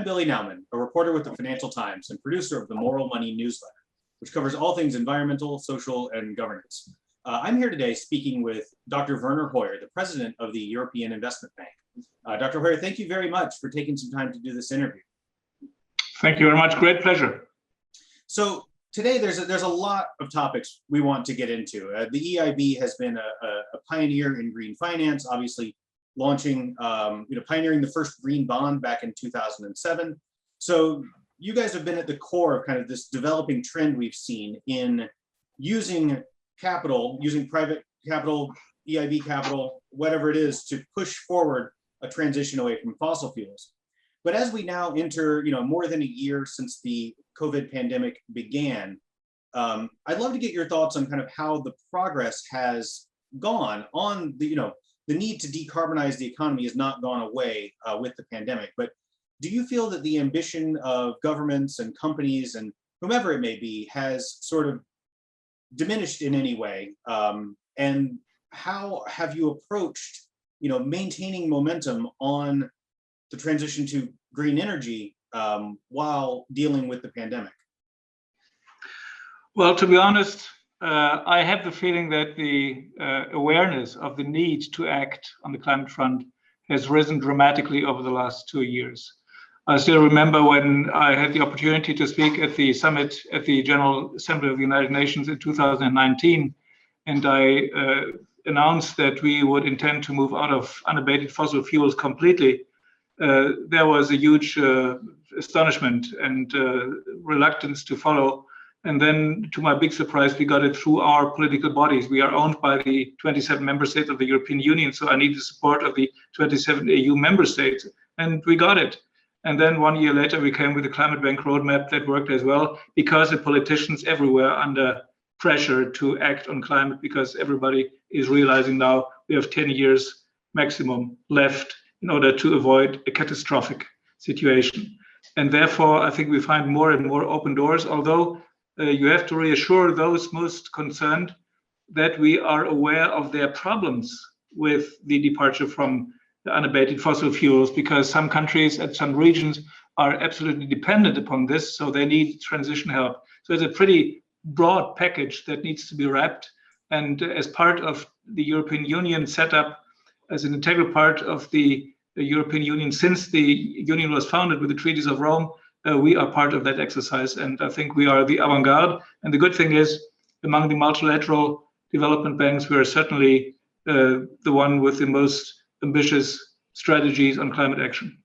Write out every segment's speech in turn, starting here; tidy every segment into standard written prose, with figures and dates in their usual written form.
I'm Billy Nauman, a reporter with the Financial Times and producer of the Moral Money newsletter, which covers all things environmental, social, and governance. I'm here today speaking with Dr. Werner Hoyer, the president of the European Investment Bank. Dr. Hoyer, thank you very much for taking some time to do this interview. Thank you very much. Great pleasure. So today there's a lot of topics we want to get into. The EIB has been a pioneer in green finance, obviously launching, pioneering the first green bond back in 2007. So you guys have been at the core of kind of this developing trend we've seen in using capital, using private capital, EIB capital, whatever it is, to push forward a transition away from fossil fuels. But as we now enter, more than a year since the COVID pandemic began, I'd love to get your thoughts on kind of how the progress has gone on the need to decarbonize the economy has not gone away with the pandemic. But do you feel that the ambition of governments and companies and whomever it may be has sort of diminished in any way? And how have you approached, maintaining momentum on the transition to green energy while dealing with the pandemic? Well, to be honest, I have the feeling that the awareness of the need to act on the climate front has risen dramatically over the last 2 years. I still remember when I had the opportunity to speak at the summit at the General Assembly of the United Nations in 2019, and I announced that we would intend to move out of unabated fossil fuels completely. There was a huge astonishment and reluctance to follow. And then, to my big surprise, we got it through our political bodies. We are owned by the 27 member states of the European Union, so I need the support of the 27 EU member states, and we got it. And then 1 year later, we came with the Climate Bank roadmap that worked as well, because the politicians everywhere are under pressure to act on climate, because everybody is realizing now we have 10 years maximum left in order to avoid a catastrophic situation. And therefore, I think we find more and more open doors, although you have to reassure those most concerned that we are aware of their problems with the departure from the unabated fossil fuels, because some countries and some regions are absolutely dependent upon this, so they need transition help. So it's a pretty broad package that needs to be wrapped. And as part of the European Union setup, as an integral part of the European Union since the Union was founded with the Treaties of Rome, we are part of that exercise, and I think we are the avant-garde. And the good thing is, among the multilateral development banks, we are certainly the one with the most ambitious strategies on climate action.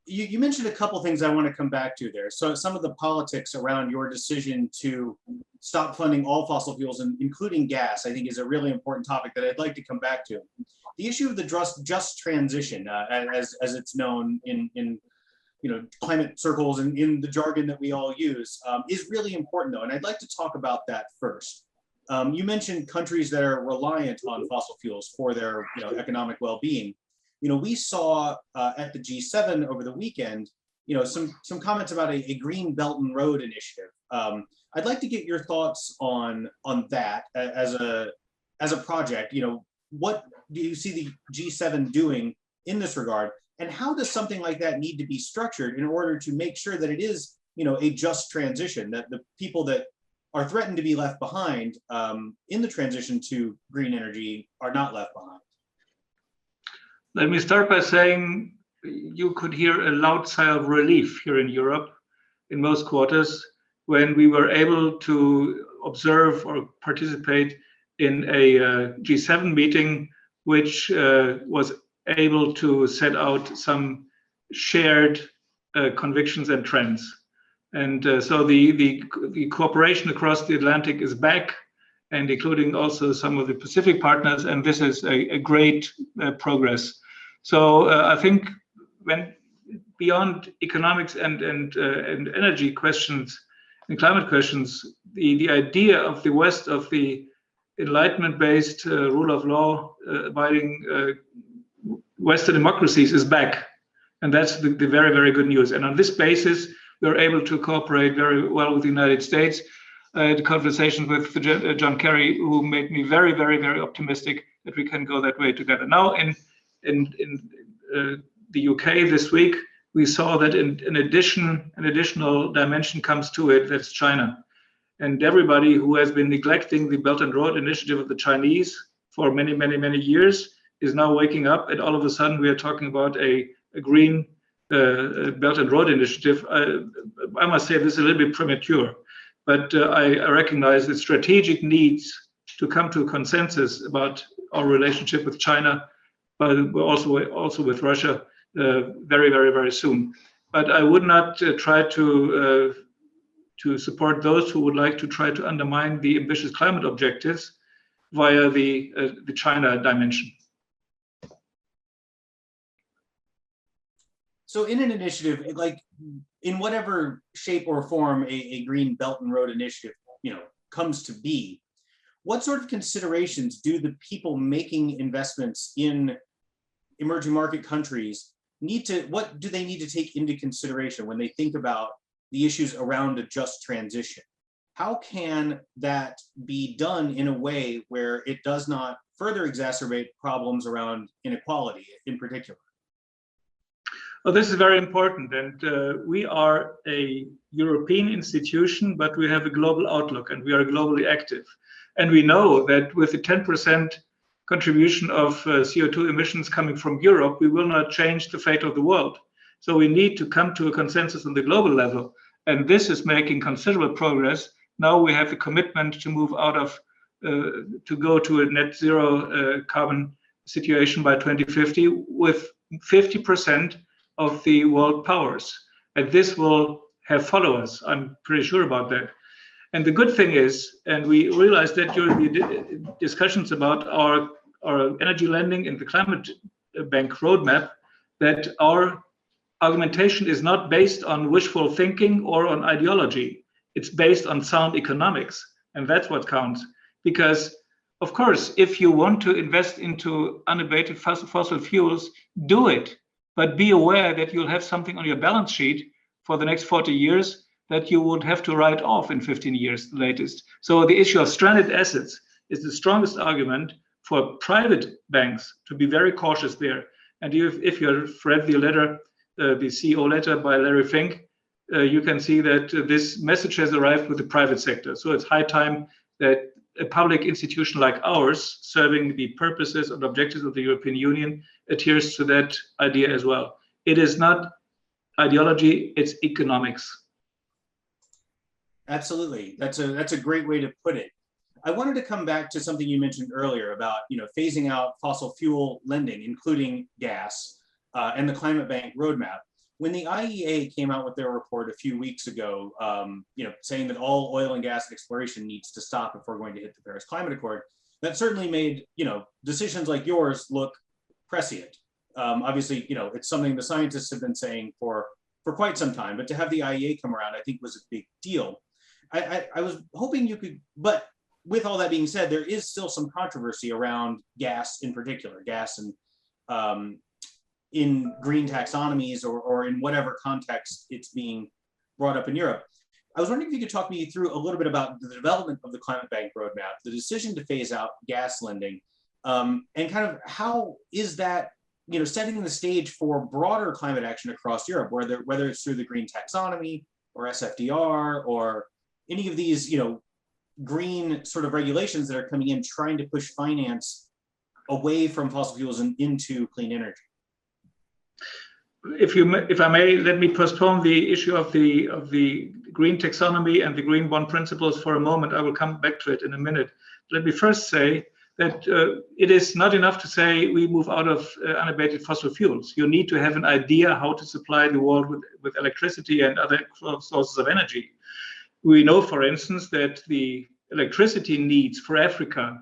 You mentioned a couple things I want to come back to there. So some of the politics around your decision to stop funding all fossil fuels, including gas, I think is a really important topic that I'd like to come back to. The issue of the just transition, as it's known in climate circles and in the jargon that we all use, is really important though. And I'd like to talk about that first. You mentioned countries that are reliant on fossil fuels for their economic well-being. We saw at the G7 over the weekend, some comments about a Green Belt and Road initiative. I'd like to get your thoughts on that as a project. What do you see the G7 doing in this regard? And how does something like that need to be structured in order to make sure that it is, a just transition, that the people that are threatened to be left behind in the transition to green energy are not left behind? Let me start by saying you could hear a loud sigh of relief here in Europe in most quarters when we were able to observe or participate in a G7 meeting, which was able to set out some shared convictions and trends. And so the cooperation across the Atlantic is back, and including also some of the Pacific partners, and this is a great progress. So I think when beyond economics and energy questions and climate questions, the idea of the West, of the Enlightenment-based rule of law abiding Western democracies is back. And that's the very, very good news. And on this basis, we're able to cooperate very well with the United States. The conversation with John Kerry, who made me very, very, very optimistic that we can go that way together. Now in the UK this week, we saw that an additional dimension comes to it, that's China. And everybody who has been neglecting the Belt and Road Initiative of the Chinese for many, many, many years is now waking up, and all of a sudden we are talking about a green Belt and Road Initiative. I must say this is a little bit premature, but I recognize the strategic needs to come to a consensus about our relationship with China, but also with Russia very, very, very soon. But I would not try to support those who would like to try to undermine the ambitious climate objectives via the China dimension. So in an initiative, like in whatever shape or form a green Belt and Road Initiative, comes to be, what sort of considerations do the people making investments in emerging market countries what do they need to take into consideration when they think about the issues around a just transition? How can that be done in a way where it does not further exacerbate problems around inequality in particular? Well, this is very important, and we are a European institution, but we have a global outlook, and we are globally active. And we know that with the 10% contribution of CO2 emissions coming from Europe, we will not change the fate of the world. So we need to come to a consensus on the global level, and this is making considerable progress. Now we have a commitment to move out of, to go to a net zero carbon situation by 2050 with 50% of the world powers. And this will have followers, I'm pretty sure about that. And the good thing is, and we realized that during the discussions about our energy lending and the climate bank roadmap, that our argumentation is not based on wishful thinking or on ideology. It's based on sound economics, and that's what counts. Because, of course, if you want to invest into unabated fossil fuels, do it. But be aware that you'll have something on your balance sheet for the next 40 years that you would have to write off in 15 years, the latest. So the issue of stranded assets is the strongest argument for private banks to be very cautious there. And if you've read the letter, the CEO letter by Larry Fink, you can see that this message has arrived with the private sector. So it's high time that a public institution like ours, serving the purposes and objectives of the European Union, adheres to that idea as well. It is not ideology, it's economics. Absolutely, that's a great way to put it. I wanted to come back to something you mentioned earlier about phasing out fossil fuel lending, including gas, and the climate bank roadmap. When the IEA came out with their report a few weeks ago, saying that all oil and gas exploration needs to stop if we're going to hit the Paris Climate Accord, that certainly made decisions like yours look prescient. Obviously, it's something the scientists have been saying for quite some time, but to have the IEA come around, I think was a big deal. I was hoping you could, but with all that being said, there is still some controversy around gas in particular, gas and in green taxonomies or in whatever context it's being brought up in Europe. I was wondering if you could talk me through a little bit about the development of the climate bank roadmap, the decision to phase out gas lending, and kind of how is that setting the stage for broader climate action across Europe, whether it's through the green taxonomy or SFDR or any of these green sort of regulations that are coming in trying to push finance away from fossil fuels and into clean energy. If I may, let me postpone the issue of the green taxonomy and the green bond principles for a moment. I will come back to it in a minute. Let me first say that it is not enough to say we move out of unabated fossil fuels. You need to have an idea how to supply the world with electricity and other sources of energy. We know, for instance, that the electricity needs for Africa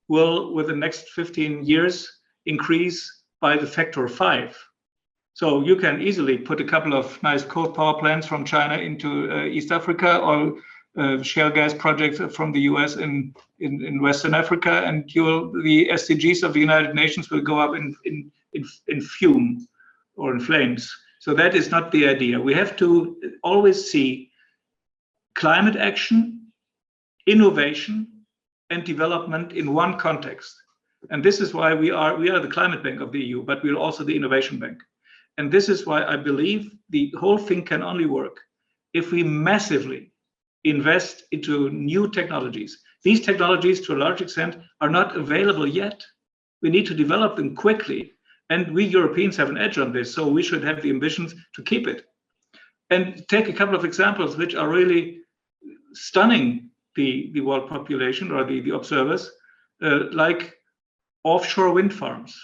will, within the next 15 years, increase by the factor of 5. So you can easily put a couple of nice coal power plants from China into East Africa, or shale gas projects from the US in Western Africa, and the SDGs of the United Nations will go up in fume or in flames. So that is not the idea. We have to always see climate action, innovation, and development in one context. And this is why we are the climate bank of the EU, but we're also the innovation bank. And this is why I believe the whole thing can only work if we massively invest into new technologies. These technologies, to a large extent, are not available yet. We need to develop them quickly. And we Europeans have an edge on this, so we should have the ambitions to keep it. And take a couple of examples which are really stunning the world population or the observers, like offshore wind farms.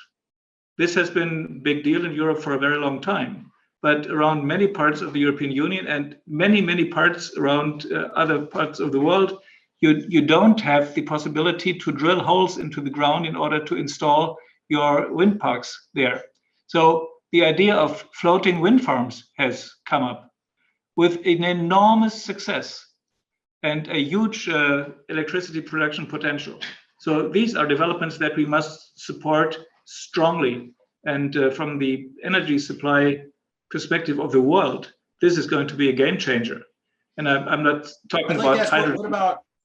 This has been a big deal in Europe for a very long time, but around many parts of the European Union and many parts around other parts of the world, you don't have the possibility to drill holes into the ground in order to install your wind parks there. So the idea of floating wind farms has come up with an enormous success and a huge electricity production potential. So these are developments that we must support strongly. And from the energy supply perspective of the world, this is going to be a game changer. And I'm not talking about hydrogen.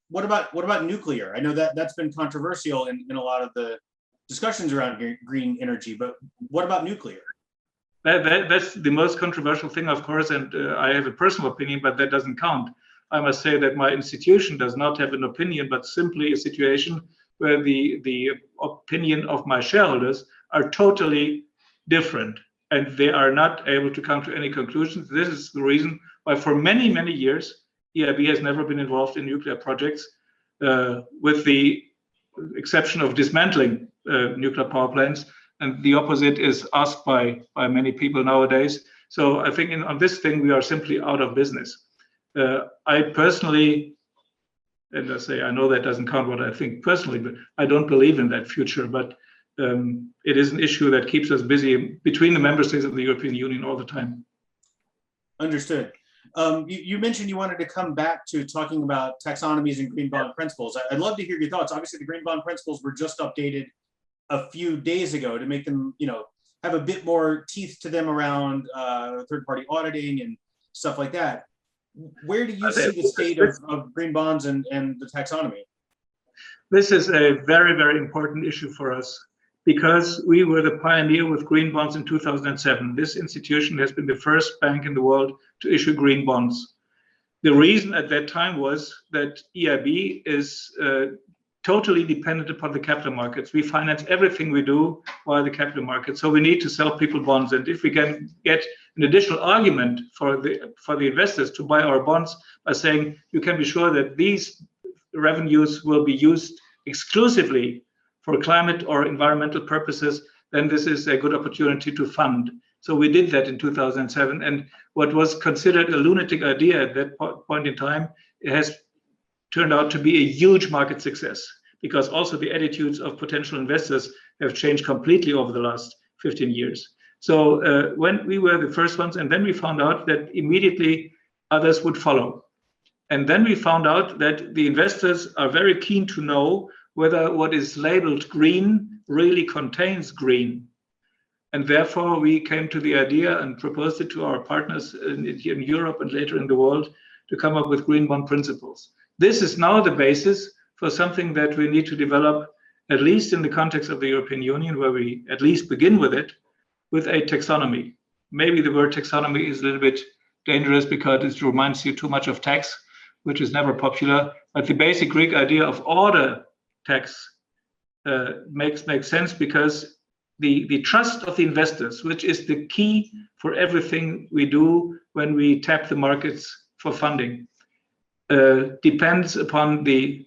What about nuclear? I know that that's been controversial in a lot of the discussions around green energy, but what about nuclear? That's the most controversial thing, of course, and I have a personal opinion, but that doesn't count. I must say that my institution does not have an opinion, but simply a situation where the opinion of my shareholders are totally different, and they are not able to come to any conclusions. This is the reason why for many years, EIB has never been involved in nuclear projects, with the exception of dismantling nuclear power plants. And the opposite is asked by many people nowadays. So I think on this thing, we are simply out of business. I personally, and I say, I know that doesn't count what I think personally, but I don't believe in that future. But it is an issue that keeps us busy between the member states of the European Union all the time. Understood. You mentioned you wanted to come back to talking about taxonomies and green bond principles. I'd love to hear your thoughts. Obviously, the green bond principles were just updated a few days ago to make them, have a bit more teeth to them around third-party auditing and stuff like that. Where do you see the state of green bonds and the taxonomy? This is a very important issue for us because we were the pioneer with green bonds in 2007. This institution has been the first bank in the world to issue green bonds. The reason at that time was that EIB is totally dependent upon the capital markets. We finance everything we do via the capital markets. So we need to sell people bonds. And if we can get an additional argument for the investors to buy our bonds by saying, you can be sure that these revenues will be used exclusively for climate or environmental purposes, then this is a good opportunity to fund. So we did that in 2007. And what was considered a lunatic idea at that point in time, it has turned out to be a huge market success, because also the attitudes of potential investors have changed completely over the last 15 years. So when we were the first ones, and then we found out that immediately others would follow. And then we found out that the investors are very keen to know whether what is labeled green really contains green. And therefore we came to the idea and proposed it to our partners in Europe and later in the world to come up with green bond principles. This is now the basis for something that we need to develop, at least in the context of the European Union, where we at least begin with it, with a taxonomy. Maybe the word taxonomy is a little bit dangerous because it reminds you too much of tax, which is never popular. But the basic Greek idea of order tax makes sense, because the trust of the investors, which is the key for everything we do when we tap the markets for funding, depends upon the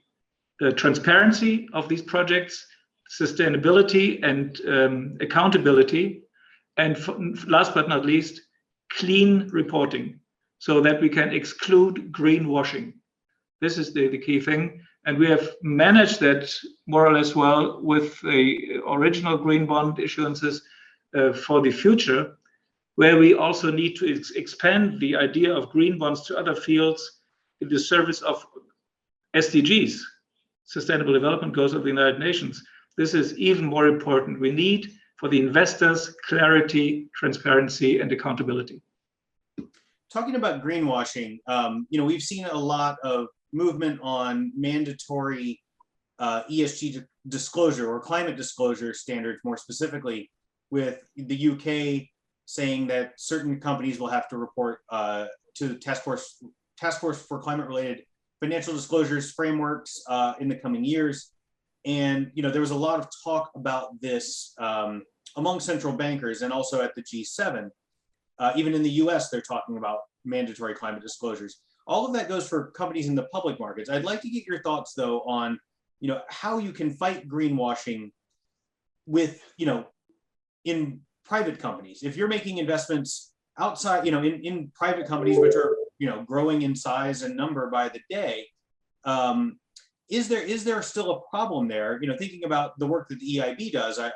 transparency of these projects, sustainability and accountability, and last but not least, clean reporting, so that we can exclude greenwashing. This is the key thing. And we have managed that more or less well with the original green bond issuances for the future, where we also need to expand the idea of green bonds to other fields in the service of SDGs, Sustainable Development Goals of the United Nations. This is even more important. We need for the investors clarity, transparency, and accountability. Talking about greenwashing, we've seen a lot of movement on mandatory ESG disclosure or climate disclosure standards, more specifically, with the UK saying that certain companies will have to report to the task force for climate-related financial disclosures frameworks in the coming years. And there was a lot of talk about this among central bankers and also at the G7. Even in the US, they're talking about mandatory climate disclosures. All of that goes for companies in the public markets. I'd like to get your thoughts, though, on how you can fight greenwashing with in private companies. If you're making investments outside, in private companies which are growing in size and number by the day, is there still a problem there? Thinking about the work that the EIB does, I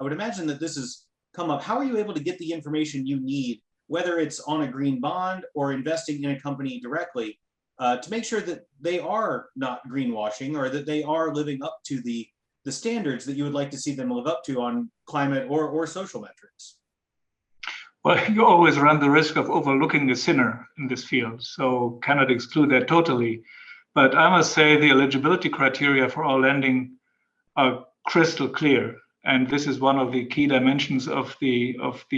would imagine that this has come up. How are you able to get the information you need, whether it's on a green bond or investing in a company directly, to make sure that they are not greenwashing or that they are living up to the standards that you would like to see them live up to on climate or social metrics? Well, you always run the risk of overlooking a sinner in this field, so cannot exclude that totally. But I must say the eligibility criteria for all lending are crystal clear. And this is one of the key dimensions of the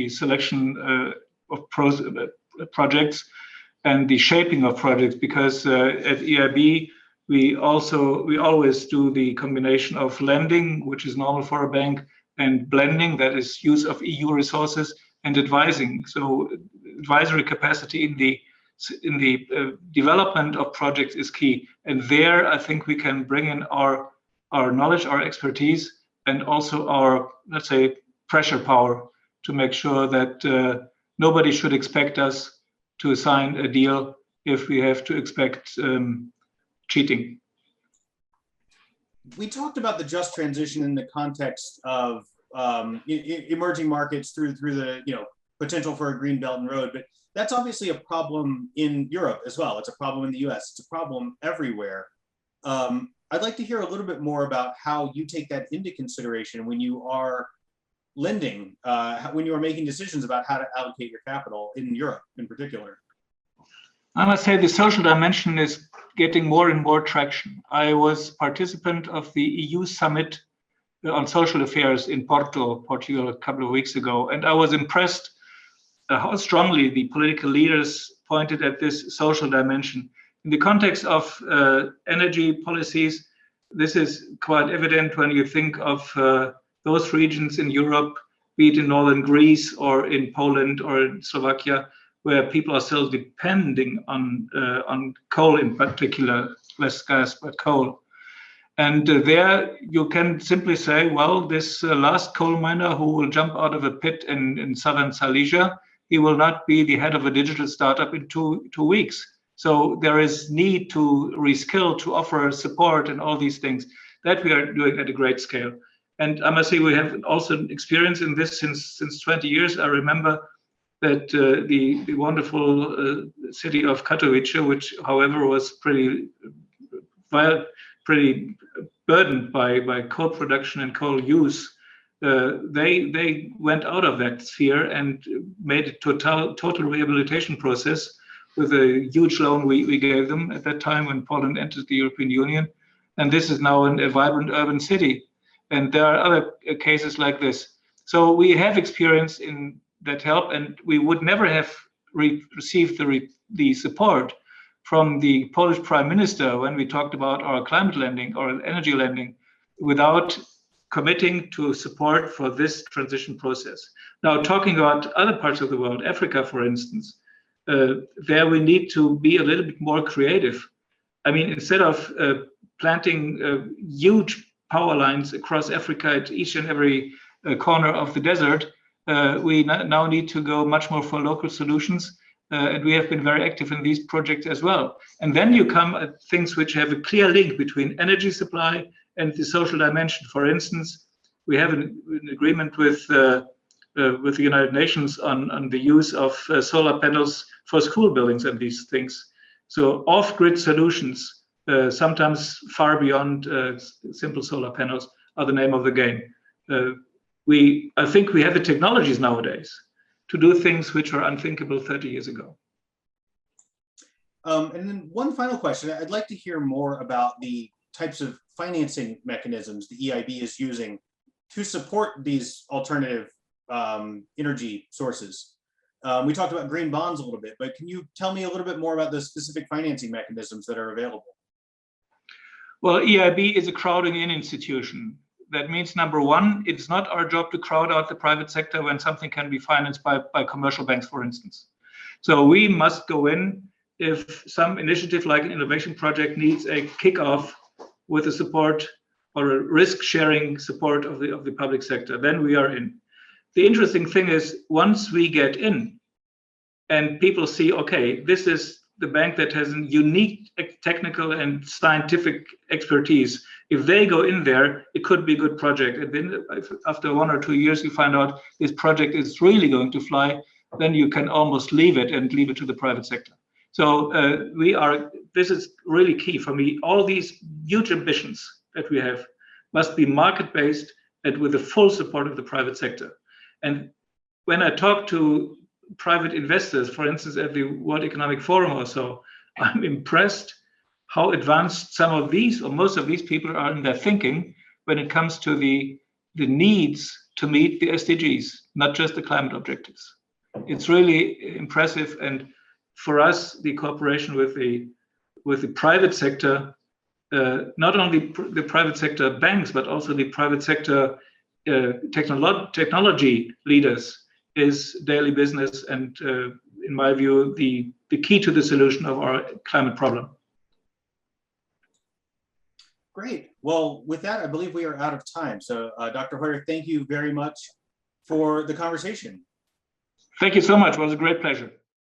selection of projects and the shaping of projects, because at EIB, we always do the combination of lending, which is normal for a bank, and blending, that is use of EU resources, and advising. So advisory capacity in the development of projects is key. And there, I think we can bring in our knowledge, our expertise, and also our, let's say, pressure power to make sure that nobody should expect us to sign a deal if we have to expect cheating. We talked about the just transition in the context of emerging markets through the potential for a green belt and road, but that's obviously a problem in Europe as well. It's a problem in the US. It's a problem everywhere. I'd like to hear a little bit more about how you take that into consideration when you are lending, when you are making decisions about how to allocate your capital in Europe in particular. I must say the social dimension is getting more and more traction. I was participant of the EU summit on social affairs in Portugal, a couple of weeks ago, and I was impressed how strongly the political leaders pointed at this social dimension. In the context of energy policies, this is quite evident when you think of those regions in Europe, be it in northern Greece or in Poland or in Slovakia, where people are still depending on coal in particular, less gas, but coal. And there you can simply say, well, this last coal miner who will jump out of a pit in southern Silesia, he will not be the head of a digital startup in two weeks. So there is need to reskill, to offer support and all these things that we are doing at a great scale. And I must say we have also experience in this since 20 years. I remember that the wonderful city of Katowice, which however was pretty burdened by coal production and coal use, they went out of that sphere and made a total rehabilitation process with a huge loan we gave them at that time when Poland entered the European Union. And this is now a vibrant urban city. And there are other cases like this. So we have experience in that help, and we would never have received the support from the Polish Prime Minister when we talked about our climate lending or energy lending without committing to support for this transition process. Now, talking about other parts of the world, Africa, for instance, there we need to be a little bit more creative. I mean, instead of planting huge power lines across Africa at each and every corner of the desert, we now need to go much more for local solutions. And we have been very active in these projects as well. And then you come at things which have a clear link between energy supply and the social dimension. For instance, we have an agreement with the United Nations on the use of solar panels for school buildings and these things. So off-grid solutions, sometimes far beyond simple solar panels, are the name of the game. I think we have the technologies nowadays to do things which are unthinkable 30 years ago. And then one final question. I'd like to hear more about the types of financing mechanisms the EIB is using to support these alternative energy sources. We talked about green bonds a little bit, but can you tell me a little bit more about the specific financing mechanisms that are available? Well, EIB is a crowding in institution. That means, number one, it's not our job to crowd out the private sector when something can be financed by commercial banks, for instance. So we must go in if some initiative like an innovation project needs a kickoff with the support or a risk-sharing support of the public sector, then we are in. The interesting thing is, once we get in and people see, okay, this is the bank that has a unique technical and scientific expertise. If they go in there, it could be a good project. And then after 1 or 2 years, you find out this project is really going to fly, then you can almost leave it to the private sector. So this is really key for me. All these huge ambitions that we have must be market-based and with the full support of the private sector. And when I talk to private investors, for instance, at the World Economic Forum or so, I'm impressed how advanced some of these, or most of these people are in their thinking when it comes to the needs to meet the SDGs, not just the climate objectives. It's really impressive. And for us, the cooperation with the private sector, not only the private sector banks, but also the private sector technology leaders, is daily business and, in my view, the key to the solution of our climate problem. Great. Well, with that, I believe we are out of time. So, Dr. Hoyer, thank you very much for the conversation. Thank you so much. It was a great pleasure.